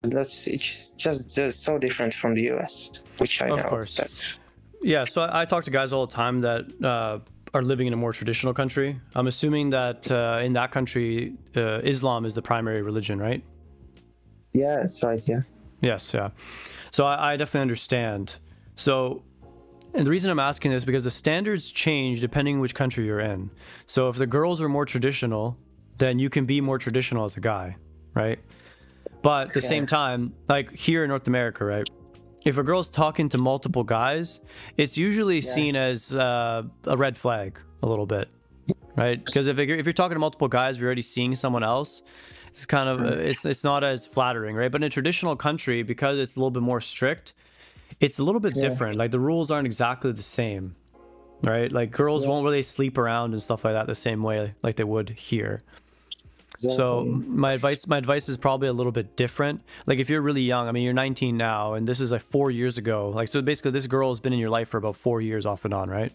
It's just so different from the US, which I Of know. course. That's Yeah, so I talk to guys all the time that are living in a more traditional country. I'm assuming that in that country, Islam is the primary religion, right? yeah, that's right. Yeah, Yes, yeah. So I definitely understand. So, and the reason I'm asking this because the standards change depending which country you're in. So if the girls are more traditional, then you can be more traditional as a guy, right? But at the yeah, same time, like here in North America, right? If a girl's talking to multiple guys, it's usually yeah, seen as a red flag a little bit, right? Because if you're talking to multiple guys, you're already seeing someone else. It's kind of it's not as flattering, right? But in a traditional country, because it's a little bit more strict, it's a little bit yeah, different. Like the rules aren't exactly the same, right? Like girls yeah. won't really sleep around and stuff like that the same way like they would here. So Exactly. my advice is probably a little bit different. Like if you're really young, I mean you're 19 now, and this is like 4 years ago. Like so basically, this girl has been in your life for about 4 years off and on, right?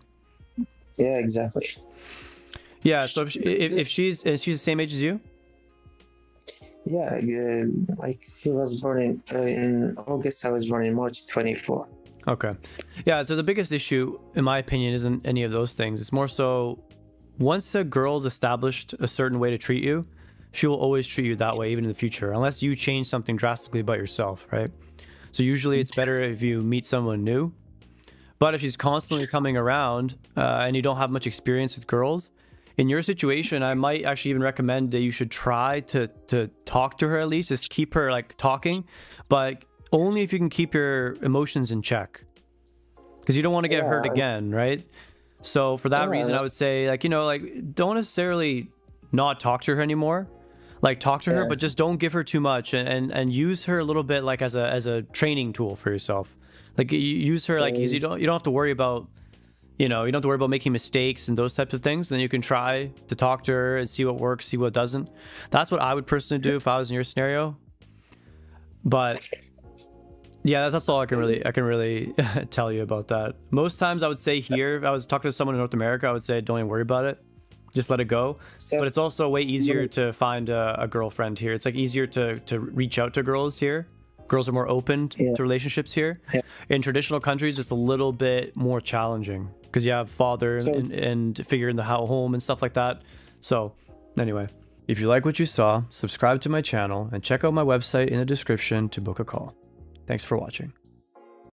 Yeah, exactly. Yeah. So if she's is she the same age as you? Yeah, like she was born in August. I was born in March 24. Okay. Yeah. So the biggest issue, in my opinion, isn't any of those things. It's more so once the girl's established a certain way to treat you, she will always treat you that way, even in the future, unless you change something drastically about yourself, right? So usually it's better if you meet someone new. But if she's constantly coming around and you don't have much experience with girls, in your situation, I might actually even recommend that you should try to talk to her at least, just keep her like talking, but only if you can keep your emotions in check, because you don't want to get hurt Yeah, again, right? So for that reason, yeah, I would say like like don't necessarily not talk to her anymore. Like talk to her, yeah. but just don't give her too much, and use her a little bit like as a training tool for yourself. Like you use her like 'cause Okay. you don't have to worry about you don't have to worry about making mistakes and those types of things. Then you can try to talk to her and see what works, see what doesn't. That's what I would personally do if I was in your scenario. But yeah, that's all I can really tell you about that. Most times I would say here, if I was talking to someone in North America, I would say don't even worry about it. Just let it go. So, But it's also way easier to find a girlfriend here. It's like easier to reach out to girls here. Girls are more open yeah, to relationships here. yeah. In traditional countries, it's a little bit more challenging because you have father So, and figure in the home and stuff like that. So anyway, if you like what you saw, subscribe to my channel and check out my website in the description to book a call. Thanks for watching.